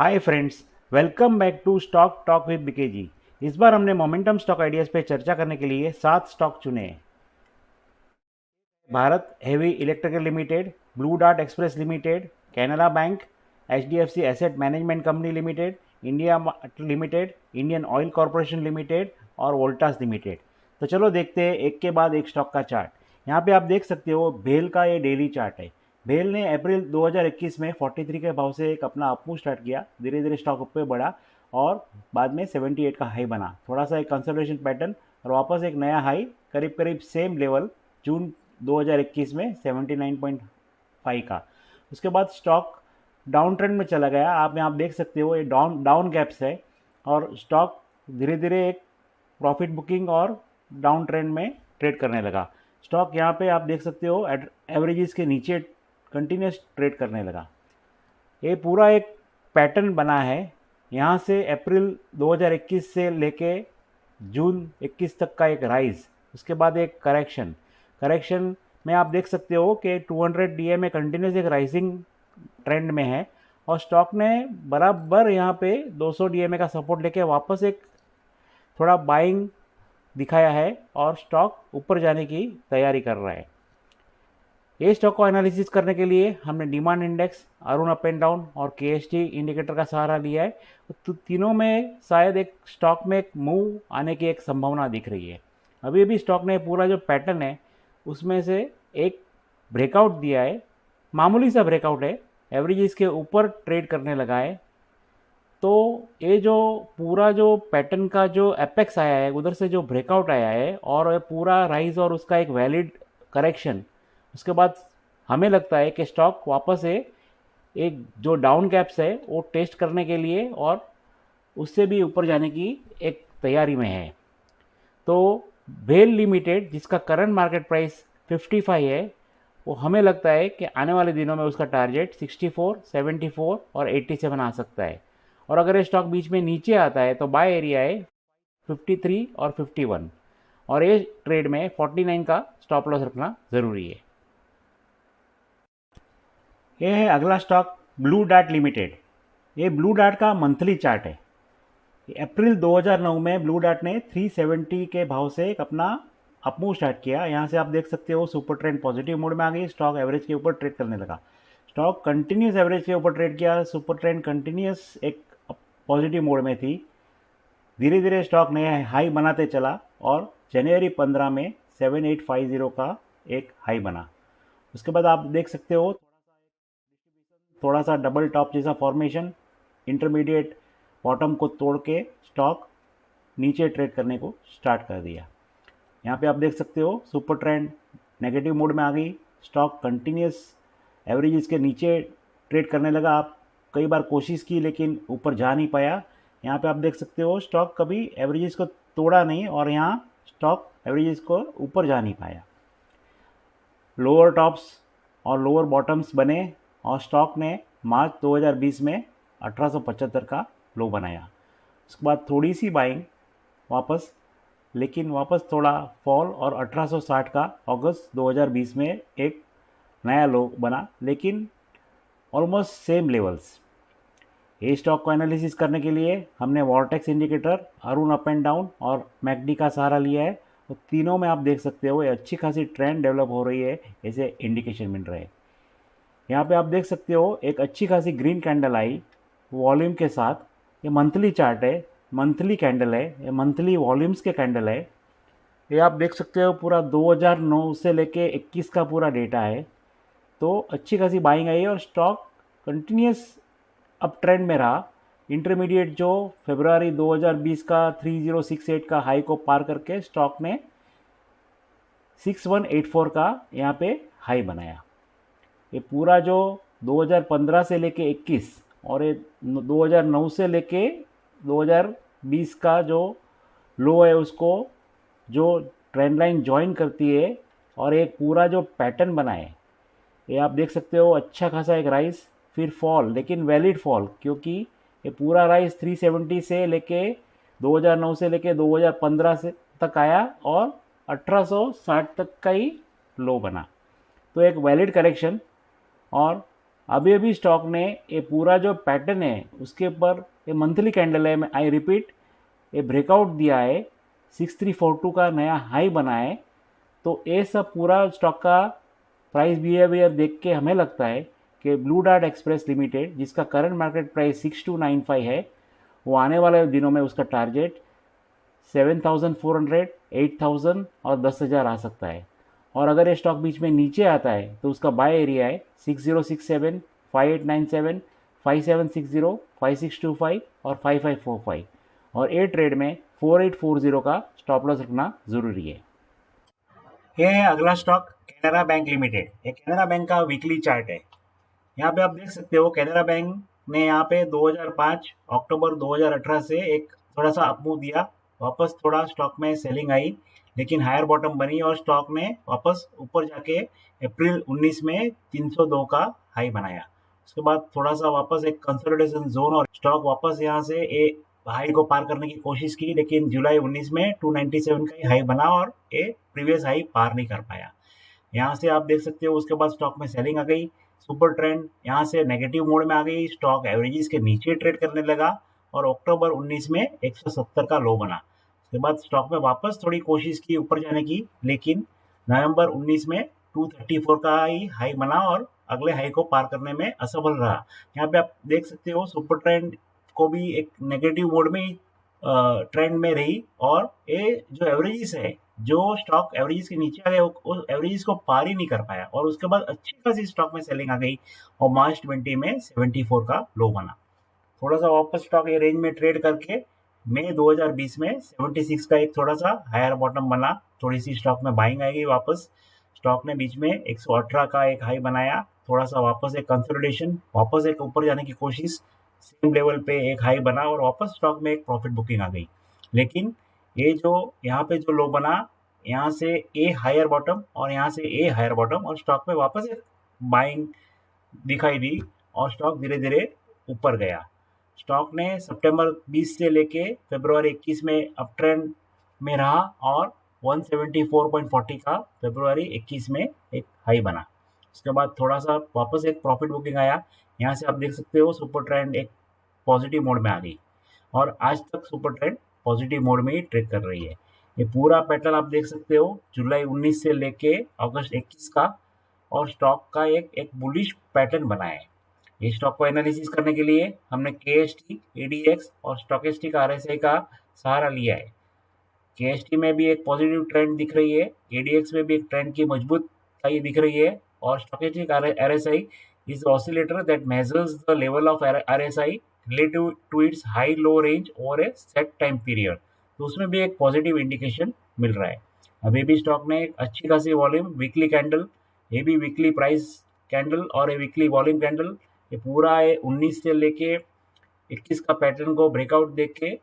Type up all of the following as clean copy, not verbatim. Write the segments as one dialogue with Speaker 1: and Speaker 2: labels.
Speaker 1: Hi friends, welcome back to stock talk with BKG. इस बार हमने मोमेंटम स्टॉक आइडियाज़ पे चर्चा करने के लिए 7 स्टॉक चुने हैं। Bharat heavy electrical limited, blue dart express limited, Canara bank, HDFC asset management company limited, India mart limited, Indian oil corporation limited और वोल्टास लिमिटेड। तो चलो देखते हैं एक के बाद एक स्टॉक का चार्ट। यहाँ पे आप देख सकते हो भेल का ये डेली चार्ट है। भेल ने अप्रैल 2021 में 43 के भाव से एक अपना अपमूव स्टार्ट किया, धीरे धीरे स्टॉक ऊपर बढ़ा और बाद में 78 का हाई बना, थोड़ा सा एक कंसोलिडेशन पैटर्न और वापस एक नया हाई करीब करीब सेम लेवल जून 2021 में 79.5 का। उसके बाद स्टॉक डाउन ट्रेंड में चला गया। आप यहाँ देख सकते हो ये डाउन डाउन गैप्स है और स्टॉक धीरे धीरे एक प्रॉफिट बुकिंग और डाउन ट्रेंड में ट्रेड करने लगा। स्टॉक यहाँ पे आप देख सकते हो एवरेजेस के नीचे कंटिन्यूस ट्रेड करने लगा। ये पूरा एक पैटर्न बना है। यहाँ से अप्रैल 2021 से लेके जून 21 तक का एक राइज, उसके बाद एक करेक्शन में आप देख सकते हो कि 200 डीए में कंटिन्यूस एक राइजिंग ट्रेंड में है और स्टॉक ने बराबर यहाँ पे 200 डीएमए का सपोर्ट लेके वापस एक थोड़ा बाइंग दिखाया है और स्टॉक ऊपर जाने की तैयारी कर रहा है। ये स्टॉक को एनालिसिस करने के लिए हमने demand index, Arun up and down और केएसटी इंडिकेटर का सहारा लिया है। तो तीनों में शायद एक स्टॉक में एक मूव आने की एक संभावना दिख रही है। अभी भी स्टॉक ने पूरा जो पैटर्न है उसमें से एक ब्रेकआउट दिया है, मामूली सा ब्रेकआउट है, एवरेज इसके ऊपर ट्रेड करने लगा है। तो ये जो पूरा जो पैटर्न का जो एपेक्स आया है उधर से जो ब्रेकआउट आया है और ये पूरा राइज और उसका एक वैलिड करेक्शन, उसके बाद हमें लगता है कि स्टॉक वापस से एक जो डाउन कैप्स है वो टेस्ट करने के लिए और उससे भी ऊपर जाने की एक तैयारी में है। तो भेल लिमिटेड जिसका करंट मार्केट प्राइस 55 है, वो हमें लगता है कि आने वाले दिनों में उसका टारगेट 64, 74 और 87 आ सकता है। और अगर ये स्टॉक बीच में नीचे आता है तो बाय एरिया है 53 और 51 और ये ट्रेड में 49 का स्टॉप लॉस रखना ज़रूरी है। ये है अगला स्टॉक ब्लू डार्ट लिमिटेड। ये ब्लू डार्ट का मंथली चार्ट है। अप्रैल 2009 में ब्लू डार्ट ने 370 के भाव से एक अपना अपमूव स्टार्ट किया। यहाँ से आप देख सकते हो सुपर ट्रेंड पॉजिटिव मोड में आ गई, स्टॉक एवरेज के ऊपर ट्रेड करने लगा। स्टॉक कंटिन्यूस एवरेज के ऊपर ट्रेड किया, सुपर ट्रेंड कंटिन्यूस एक पॉजिटिव मोड में थी। धीरे धीरे स्टॉक नया हाई बनाते चला और जनवरी 15 में 7850 का एक हाई बना। उसके बाद आप देख सकते हो थोड़ा सा डबल टॉप जैसा फॉर्मेशन, इंटरमीडिएट बॉटम को तोड़ के स्टॉक नीचे ट्रेड करने को स्टार्ट कर दिया। यहाँ पे आप देख सकते हो सुपर ट्रेंड नेगेटिव मोड में आ गई, स्टॉक कंटिन्यूस एवरेजेस के नीचे ट्रेड करने लगा। आप कई बार कोशिश की लेकिन ऊपर जा नहीं पाया। यहाँ पे आप देख सकते हो स्टॉक कभी एवरेजेस को तोड़ा नहीं और यहाँ स्टॉक एवरेजेस को ऊपर जा नहीं पाया। लोअर टॉप्स और लोअर बॉटम्स बने और स्टॉक ने मार्च 2020 में 1875 का लो बनाया। उसके बाद थोड़ी सी बाइंग वापस, लेकिन वापस थोड़ा फॉल और 1860 का अगस्त 2020 में एक नया लो बना, लेकिन ऑलमोस्ट सेम लेवल्स। ये स्टॉक को एनालिसिस करने के लिए हमने vortex indicator, Arun up and down और मैकडी का सहारा लिया है। तो तीनों में आप देख सकते हो ये अच्छी खासी ट्रेंड डेवलप हो रही है, ऐसे इंडिकेशन मिल रहे हैं। यहाँ पे आप देख सकते हो एक अच्छी खासी ग्रीन कैंडल आई वॉल्यूम के साथ। ये मंथली चार्ट है, मंथली कैंडल है, ये मंथली वॉल्यूम्स के कैंडल है। ये आप देख सकते हो पूरा 2009 से लेके 21 का पूरा डेटा है। तो अच्छी खासी बाइंग आई है और स्टॉक कंटिन्यूस अप ट्रेंड में रहा। इंटरमीडिएट जो फरवरी 2020 का 3068 का हाई को पार करके स्टॉक ने 6184 का यहाँ पे हाई बनाया। ये पूरा जो 2015 से लेके 21 और ये 2009 से लेके 2020 का जो लो है उसको जो ट्रेंड लाइन ज्वाइन करती है और एक पूरा जो पैटर्न बना है, ये आप देख सकते हो अच्छा खासा एक राइज फिर फॉल, लेकिन वैलिड फॉल, क्योंकि ये पूरा राइज 370 से लेके 2009 से लेके 2015 से तक आया और 1860 तक का ही लो बना। तो एक वैलिड करेक्शन और अभी अभी स्टॉक ने ये पूरा जो पैटर्न है उसके ऊपर ये मंथली कैंडल है, आई रिपीट, ये ब्रेकआउट दिया है, 6342 का नया हाई बना है। तो ये सब पूरा स्टॉक का प्राइस बिहेवियर देख के हमें लगता है कि ब्लू डार्ट एक्सप्रेस लिमिटेड, जिसका करंट मार्केट प्राइस 6295 है, वो आने वाले दिनों में उसका टारगेट 7400, 8000 और 10,000 आ सकता है। और अगर ये स्टॉक बीच में नीचे आता है तो उसका बाय एरिया है 6067, 5897, 5760, 5625 और 5545। और ए ट्रेड में 4840 का स्टॉप लॉस रखना ज़रूरी है। ये है अगला स्टॉक, कैनरा बैंक लिमिटेड। ये कैनरा बैंक का वीकली चार्ट है। यहाँ पे आप देख सकते हो कैनरा बैंक ने यहाँ पे 2005 अक्टूबर 2018 से एक थोड़ा सा अपमूव दिया, वापस थोड़ा स्टॉक में सेलिंग आई, लेकिन हायर बॉटम बनी और स्टॉक ने वापस ऊपर जाके अप्रैल 19 में 302 का हाई बनाया। उसके बाद थोड़ा सा वापस एक कंसोलिडेशन जोन और स्टॉक वापस यहाँ से एक हाई को पार करने की कोशिश की, लेकिन जुलाई 19 में 297 का ही हाई बना और ये प्रीवियस हाई पार नहीं कर पाया। यहाँ से आप देख सकते हो उसके बाद स्टॉक में सेलिंग आ गई, सुपर ट्रेंड यहाँ से नेगेटिव मोड में आ गई, स्टॉक एवरेजेस के नीचे ट्रेड करने लगा और अक्टूबर 19 में 170 का लो बना। उसके बाद स्टॉक में वापस थोड़ी कोशिश की ऊपर जाने की, लेकिन नवंबर 19 में 234 का ही हाई बना और अगले हाई को पार करने में असफल रहा। यहाँ पे आप देख सकते हो सुपर ट्रेंड को भी एक नेगेटिव मोड में ही ट्रेंड में रही और ये जो एवरेजेस है, जो स्टॉक एवरेजेस के नीचे आ गए वो एवरेजेस को पार ही नहीं कर पाया और उसके बाद अच्छी खासी स्टॉक में सेलिंग आ गई और मार्च 20 में 74 का लो बना। थोड़ा सा वापस स्टॉक ये रेंज में ट्रेड करके मई 2020 में 76 का एक थोड़ा सा हायर बॉटम बना, थोड़ी सी स्टॉक में बाइंग आएगी वापस। स्टॉक ने बीच में 118 का एक हाई बनाया, थोड़ा सा वापस एक कंसोलिडेशन, वापस एक ऊपर जाने की कोशिश, सेम लेवल पे एक हाई बना और वापस स्टॉक में एक प्रॉफिट बुकिंग आ गई। लेकिन ये जो यहाँ पे जो लो बना, यहाँ से ए हायर बॉटम और यहाँ से ए हायर बॉटम और स्टॉक में वापस एक बाइंग दिखाई दी और स्टॉक धीरे धीरे ऊपर गया। स्टॉक ने सितंबर 20 से लेके फरवरी 21 में अप ट्रेंड में रहा और 174.40 का फरवरी 21 में एक हाई बना। उसके बाद थोड़ा सा वापस एक प्रॉफिट बुकिंग आया। यहाँ से आप देख सकते हो सुपर ट्रेंड एक पॉजिटिव मोड में आ गई और आज तक सुपर ट्रेंड पॉजिटिव मोड में ही ट्रेड कर रही है। ये पूरा पैटर्न आप देख सकते हो जुलाई 19 से लेके अगस्त 21 का, और स्टॉक का एक एक बुलिश पैटर्न बना है। ये स्टॉक को एनालिसिस करने के लिए हमने KST, ADX और स्टॉकेस्टिक RSI का सहारा लिया है। KST में भी एक पॉजिटिव ट्रेंड दिख रही है, ADX में भी एक ट्रेंड की मजबूताई दिख रही है और stochastic RSI is oscillator that measures the level of RSI relative to its high low range over a set time period। तो उसमें भी एक पॉजिटिव इंडिकेशन मिल रहा है। अभी भी स्टॉक ने एक अच्छी खासी वॉल्यूम, वीकली कैंडल, ये भी वीकली प्राइस कैंडल और ये वीकली वॉल्यूम कैंडल, ये पूरा 19 से लेके 21 का पैटर्न को ब्रेकआउट देख के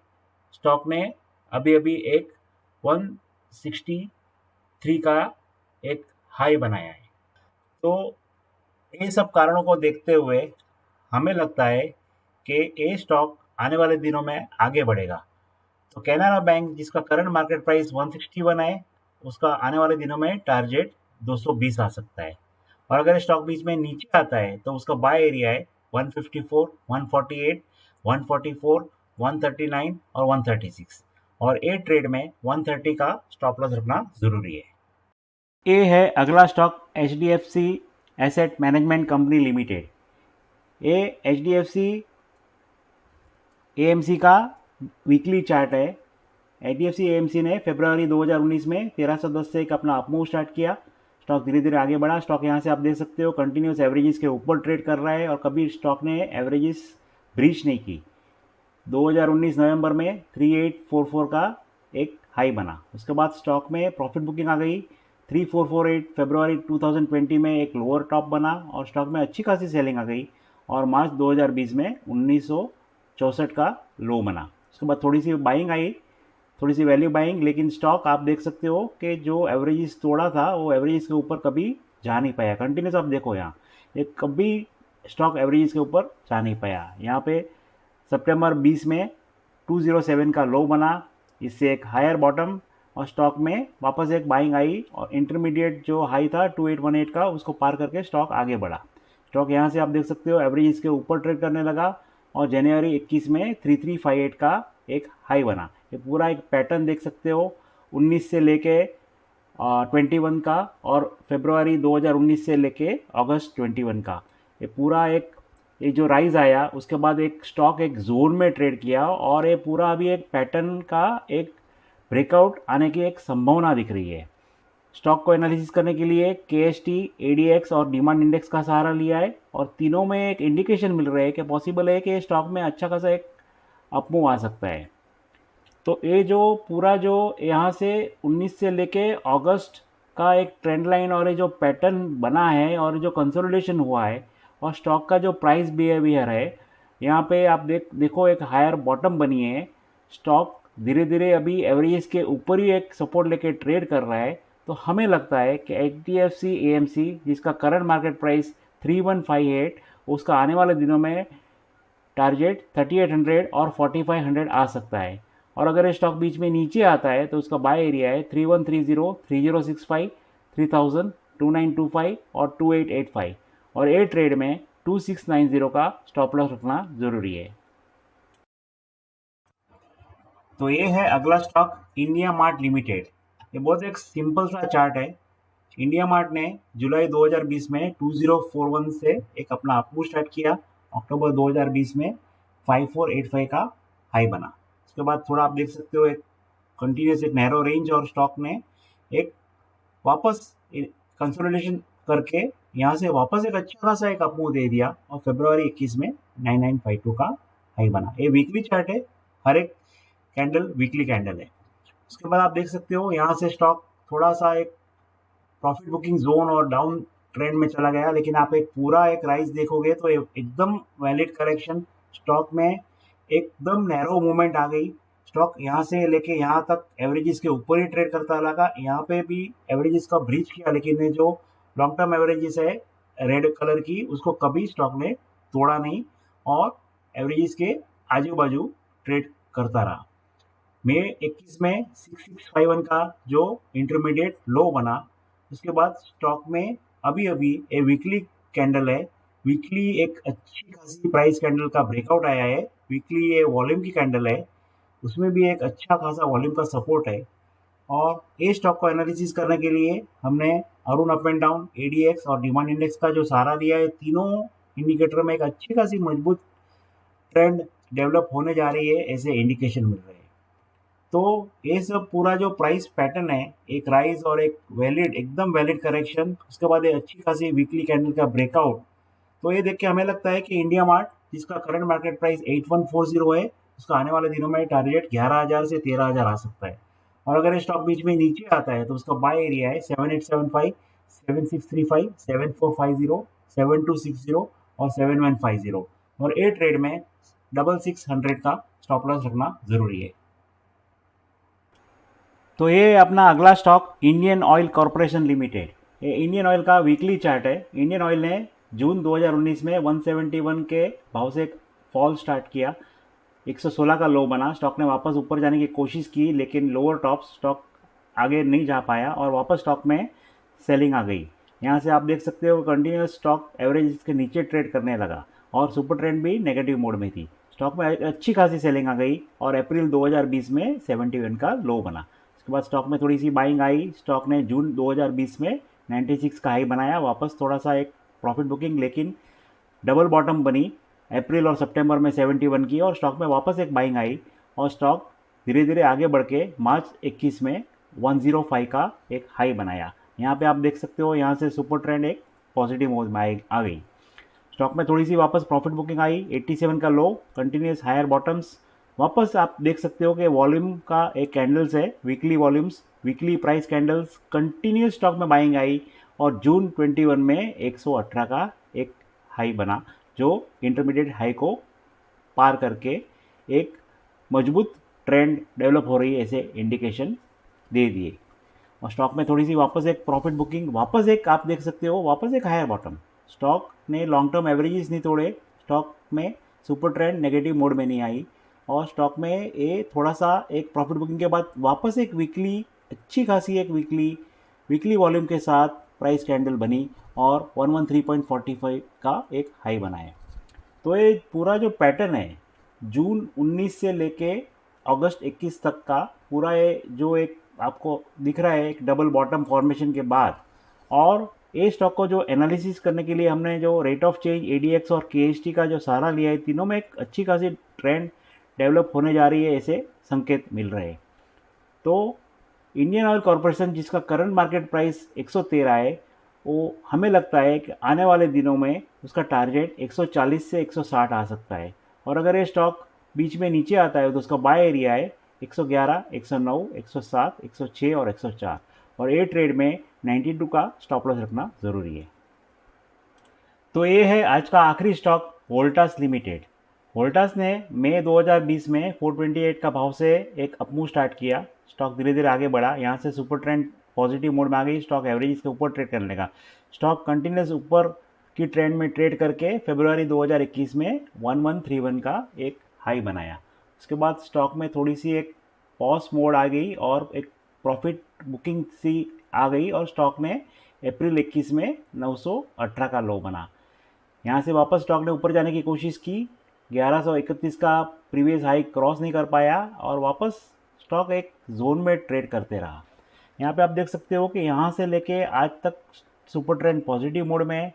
Speaker 1: स्टॉक ने अभी अभी एक 163 का एक हाई बनाया है। तो इन सब कारणों को देखते हुए हमें लगता है कि ये स्टॉक आने वाले दिनों में आगे बढ़ेगा। तो कैनरा बैंक, जिसका करंट मार्केट प्राइस 161 है, उसका आने वाले दिनों में टारगेट 220 आ सकता है। और अगर स्टॉक बीच में नीचे आता है तो उसका बाय एरिया है 154, 148, 144, 139 और 136 और ए ट्रेड में 130 का स्टॉप लॉस रखना जरूरी है। ये है अगला stock, HDFC asset management company limited. ये HDFC AMC का वीकली चार्ट है। HDFC AMC ने फरवरी 2019 में 1310 से एक अपना अपमूव स्टार्ट किया, स्टॉक धीरे धीरे आगे बढ़ा। स्टॉक यहाँ से आप देख सकते हो कंटिन्यूस एवरेजेस के ऊपर ट्रेड कर रहा है और कभी स्टॉक ने एवरेजेस ब्रीच नहीं की। 2019 नवंबर में 3844 का एक हाई बना, उसके बाद स्टॉक में प्रॉफिट बुकिंग आ गई। 3448 फरवरी 2020 में एक लोअर टॉप बना और स्टॉक में अच्छी खासी सेलिंग आ गई और मार्च 2020 में 1964 का लो बना। उसके बाद थोड़ी सी बाइंग आई, थोड़ी सी वैल्यू बाइंग, लेकिन स्टॉक आप देख सकते हो कि जो एवरेजेस तोड़ा था वो एवरेजेस के ऊपर कभी जा नहीं पाया। कंटिन्यूस आप देखो यहाँ, ये कभी स्टॉक एवरेजेस के ऊपर जा नहीं पाया। यहाँ पे सितंबर 20 में 207 का लो बना, इससे एक हायर बॉटम और स्टॉक में वापस एक बाइंग आई और इंटरमीडिएट जो हाई था 2818 का, उसको पार करके स्टॉक आगे बढ़ा। स्टॉक यहाँ से आप देख सकते हो एवरेज इसके ऊपर ट्रेड करने लगा और जनवरी 21 में 3358 का एक हाई बना। ये पूरा एक पैटर्न देख सकते हो 19 से लेके 21 का और फरवरी 2019 से लेके अगस्त 21 का ये पूरा एक ये जो राइज आया उसके बाद एक स्टॉक एक जोन में ट्रेड किया और ये पूरा अभी एक पैटर्न का एक ब्रेकआउट आने की एक संभावना दिख रही है। स्टॉक को एनालिसिस करने के लिए KST, ADX और डिमांड इंडेक्स का सहारा लिया है और तीनों में एक इंडिकेशन मिल रहा है कि पॉसिबल है कि स्टॉक में अच्छा खासा एक अपमूव आ सकता है। तो ये जो पूरा जो यहाँ से 19 से लेके अगस्त का एक ट्रेंड लाइन और ये जो पैटर्न बना है और जो कंसोलिडेशन हुआ है और स्टॉक का जो प्राइस बिहेवियर है यहाँ पे आप देखो एक हायर बॉटम बनी है। स्टॉक धीरे धीरे अभी एवरेज के ऊपर ही एक सपोर्ट लेके ट्रेड कर रहा है। तो हमें लगता है कि HDFC AMC जिसका करंट मार्केट प्राइस 3158 उसका आने वाले दिनों में टारगेट 3800 और 4500 आ सकता है। और अगर ये स्टॉक बीच में नीचे आता है तो उसका बाय एरिया है 3130, 3065, 3000, 2925 और 2885 और ए ट्रेड में 2690 का स्टॉप लॉस रखना ज़रूरी है। तो ये है अगला स्टॉक इंडिया मार्ट लिमिटेड। ये बहुत एक सिंपल सा चार्ट है। इंडिया मार्ट ने जुलाई 2020 में 2041 से एक अपना अपमूव स्टार्ट किया। अक्टूबर 2020 में 5485 का हाई बना। उसके बाद थोड़ा आप देख सकते हो एक कंटिन्यूस एक नैरो रेंज और स्टॉक ने एक वापस कंसोलिडेशन करके यहाँ से वापस एक अच्छा खासा एक अपमूव दे दिया और फरवरी 21 में 9952 का हाई बना। ये वीकली चार्ट है, हर एक कैंडल वीकली कैंडल है। उसके बाद आप देख सकते हो यहाँ से स्टॉक थोड़ा सा एक प्रॉफिट बुकिंग जोन और डाउन ट्रेंड में चला गया, लेकिन आप एक पूरा एक राइज देखोगे तो एकदम वैलिड करेक्शन स्टॉक में एकदम नैरो मूवमेंट आ गई। स्टॉक यहाँ से लेके यहाँ तक एवरेजेस के ऊपर ही ट्रेड करता लगा। यहाँ पे भी एवरेजेस का ब्रीच किया, लेकिन ये जो लॉन्ग टर्म एवरेजेस है रेड कलर की उसको कभी स्टॉक ने तोड़ा नहीं और एवरेजेस के आजू बाजू ट्रेड करता रहा। मई 21 में 6651 का जो इंटरमीडिएट लो बना, उसके बाद स्टॉक में अभी अभी एक वीकली कैंडल है। वीकली एक अच्छी खासी प्राइस कैंडल का ब्रेकआउट आया है। वीकली ये वॉल्यूम की कैंडल है, उसमें भी एक अच्छा खासा वॉल्यूम का सपोर्ट है। और ये स्टॉक को एनालिसिस करने के लिए हमने Arun up and down, ADX और डिमांड इंडेक्स का जो सहारा लिया है। तीनों इंडिकेटर में एक अच्छी खासी मजबूत ट्रेंड डेवलप होने जा रही है ऐसे इंडिकेशन मिल रहे हैं। तो ये सब पूरा जो प्राइस पैटर्न है, एक राइज और एक वैलिड एकदम वैलिड करेक्शन, उसके बाद एक अच्छी खासी वीकली कैंडल का ब्रेकआउट, तो ये देख के हमें लगता है कि इंडिया मार्ट जिसका करंट मार्केट प्राइस 8140 है उसका आने वाले दिनों में टारगेट 11000 से 13000 आ सकता है। और अगर ये स्टॉक बीच में नीचे आता है तो उसका बाय एरिया है 7875, 7635, 7450, 7260 और 7150 और ए ट्रेड में 6600 का स्टॉप लॉस रखना जरूरी है। तो ये अपना अगला stock Indian oil corporation limited. ये इंडियन ऑयल का वीकली चार्ट है। इंडियन ऑयल ने जून 2019 में 171 के भाव से फॉल स्टार्ट किया, 116 का लो बना। स्टॉक ने वापस ऊपर जाने की कोशिश की लेकिन लोअर टॉप स्टॉक आगे नहीं जा पाया और वापस स्टॉक में सेलिंग आ गई। यहाँ से आप देख सकते हो कंटिन्यूस स्टॉक एवरेज के नीचे ट्रेड करने लगा और सुपर ट्रेंड भी नेगेटिव मोड में थी। स्टॉक में अच्छी खासी सेलिंग आ गई और अप्रैल 2020 में 71 का लो बना। उसके बाद स्टॉक में थोड़ी सी बाइंग आई। स्टॉक ने जून 2020 में 96 का हाई बनाया, वापस थोड़ा सा एक प्रॉफिट बुकिंग, लेकिन डबल बॉटम बनी अप्रैल और सितंबर में 71 की और स्टॉक में वापस एक बाइंग आई और स्टॉक धीरे धीरे आगे बढ़ के मार्च 21 में 105 का एक हाई बनाया। यहाँ पे आप देख सकते हो यहाँ से सुपर ट्रेंड एक पॉजिटिव मोड में आ गई। स्टॉक में थोड़ी सी वापस प्रॉफिट बुकिंग आई, 87 का लो, कंटिन्यूस हायर बॉटम्स। वापस आप देख सकते हो कि वॉल्यूम का एक कैंडल्स है, weekly volumes, weekly price candles, continuous stock में बाइंग आई और जून 21 में 118 का एक हाई बना जो इंटरमीडिएट हाई को पार करके एक मजबूत ट्रेंड डेवलप हो रही है ऐसे इंडिकेशन दे दिए। और स्टॉक में थोड़ी सी वापस एक प्रॉफिट बुकिंग, वापस एक आप देख सकते हो वापस एक हायर बॉटम। स्टॉक ने लॉन्ग टर्म एवरेजेस नहीं तोड़े, स्टॉक में सुपर ट्रेंड नेगेटिव मोड में नहीं आई और स्टॉक में ये थोड़ा सा एक प्रॉफिट बुकिंग के बाद वापस एक वीकली अच्छी खासी एक वीकली वॉल्यूम के साथ प्राइस कैंडल बनी और 113.45 का एक हाई बनाया। तो ये पूरा जो पैटर्न है जून 19 से लेके अगस्त 21 तक का पूरा ये जो एक आपको दिख रहा है एक डबल बॉटम फॉर्मेशन के बाद, और ये स्टॉक को जो एनालिसिस करने के लिए हमने जो रेट ऑफ चेंज एडीएक्स और केएसटी का जो सहारा लिया है, तीनों में एक अच्छी खासी ट्रेंड डेवलप होने जा रही है, ऐसे संकेत मिल रहे हैं। तो इंडियन ऑयल कॉरपोरेशन जिसका करंट मार्केट प्राइस 113 है, वो हमें लगता है कि आने वाले दिनों में उसका टारगेट 140 से 160 आ सकता है। और अगर ये स्टॉक बीच में नीचे आता है तो उसका बाय एरिया है 111, 109, 107, 106 और 104, और ये ट्रेड में 92 का स्टॉप लॉस रखना ज़रूरी है। तो ये है आज का आखिरी स्टॉक, वोल्टास लिमिटेड। वोल्टास ने मई 2020 में 428 का भाव से एक अपमूव स्टार्ट किया। स्टॉक धीरे धीरे आगे बढ़ा, यहाँ से सुपर ट्रेंड पॉजिटिव मोड में आ गई, स्टॉक एवरेज के ऊपर ट्रेड करने का। स्टॉक कंटिन्यूस ऊपर की ट्रेंड में ट्रेड करके फरवरी 2021 में 1131 का एक हाई बनाया। उसके बाद स्टॉक में थोड़ी सी एक पॉज मोड आ गई और एक प्रॉफिट बुकिंग सी आ गई, और स्टॉक ने अप्रैल 21 में 918 का लो बना। यहाँ से वापस स्टॉक ने ऊपर जाने की कोशिश की, 1131 का प्रीवियस हाई क्रॉस नहीं कर पाया, और वापस स्टॉक एक जोन में ट्रेड करते रहा। यहाँ पे आप देख सकते हो कि यहाँ से लेके आज तक सुपर ट्रेंड पॉजिटिव मोड में है।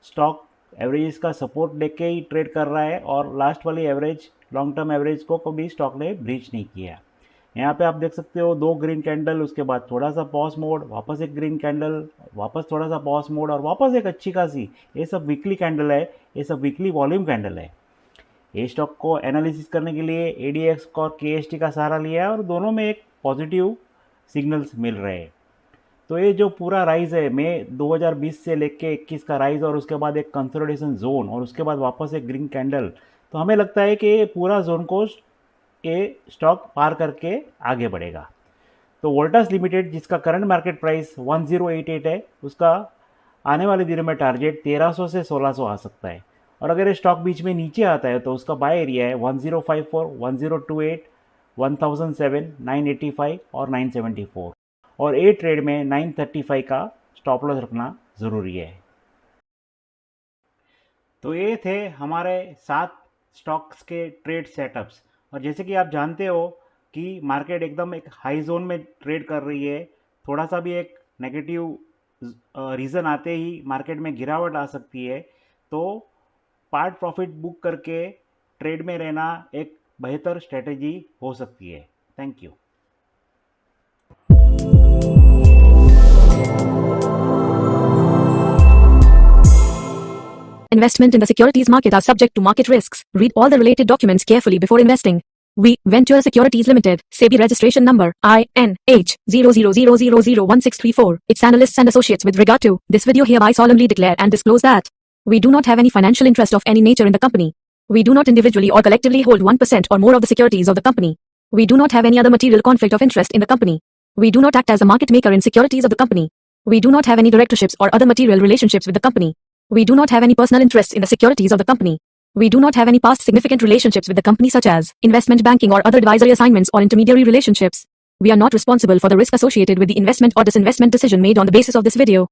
Speaker 1: स्टॉक एवरेज का सपोर्ट लेके ही ट्रेड कर रहा है, और लास्ट वाली एवरेज लॉन्ग टर्म एवरेज को भी स्टॉक ने ब्रीच नहीं किया। यहाँ पे आप देख सकते हो 2 ग्रीन कैंडल, उसके बाद थोड़ा सा पॉज मोड, वापस एक ग्रीन कैंडल, वापस थोड़ा सा पॉज मोड, और वापस एक अच्छी खासी, ये सब वीकली कैंडल है, ये सब वीकली वॉल्यूम कैंडल है। ये स्टॉक को एनालिसिस करने के लिए एडीएक्स और केएसटी का सहारा लिया है, और दोनों में एक पॉजिटिव सिग्नल्स मिल रहे हैं। तो ये जो पूरा राइज है मई 2020 से लेके 21 का राइज, और उसके बाद एक कंसोलिडेशन जोन, और उसके बाद वापस एक ग्रीन कैंडल, तो हमें लगता है कि ये पूरा जोन को ये स्टॉक पार करके आगे बढ़ेगा। तो वोल्टास लिमिटेड जिसका करंट मार्केट प्राइस 1088 है, उसका आने वाले दिनों में टारगेट 1300 से 1600 आ सकता है। और अगर ये स्टॉक बीच में नीचे आता है तो उसका बाय एरिया है 1054, 1028, 1007, 985 और 974, और ए ट्रेड में 935 का स्टॉप लॉस रखना ज़रूरी है। तो ये थे हमारे 7 स्टॉक्स के ट्रेड सेटअप्स। और जैसे कि आप जानते हो कि मार्केट एकदम एक हाई जोन में ट्रेड कर रही है, थोड़ा सा भी एक नेगेटिव रीज़न आते ही मार्केट में गिरावट आ सकती है। तो पार्ट प्रॉफिट बुक करके ट्रेड में रहना एक बेहतर स्ट्रेटेजी हो सकती है। Thank you.
Speaker 2: Investment in the securities market are subject to market risks. Read all the related documents carefully before investing. We, Ventura Securities Limited, SEBI registration number, INH 0000001634, its analysts and associates with regard to this video hereby solemnly declare and disclose that we do not have any financial interest of any nature in the company. We do not individually or collectively hold 1% or more of the securities of the company. We do not have any other material conflict of interest in the company. We do not act as a market maker in securities of the company. We do not have any directorships or other material relationships with the company. We do not have any personal interests in the securities of the company. We do not have any past significant relationships with the company such as investment banking or other advisory assignments or intermediary relationships. We are not responsible for the risk associated with the investment or disinvestment decision made on the basis of this video.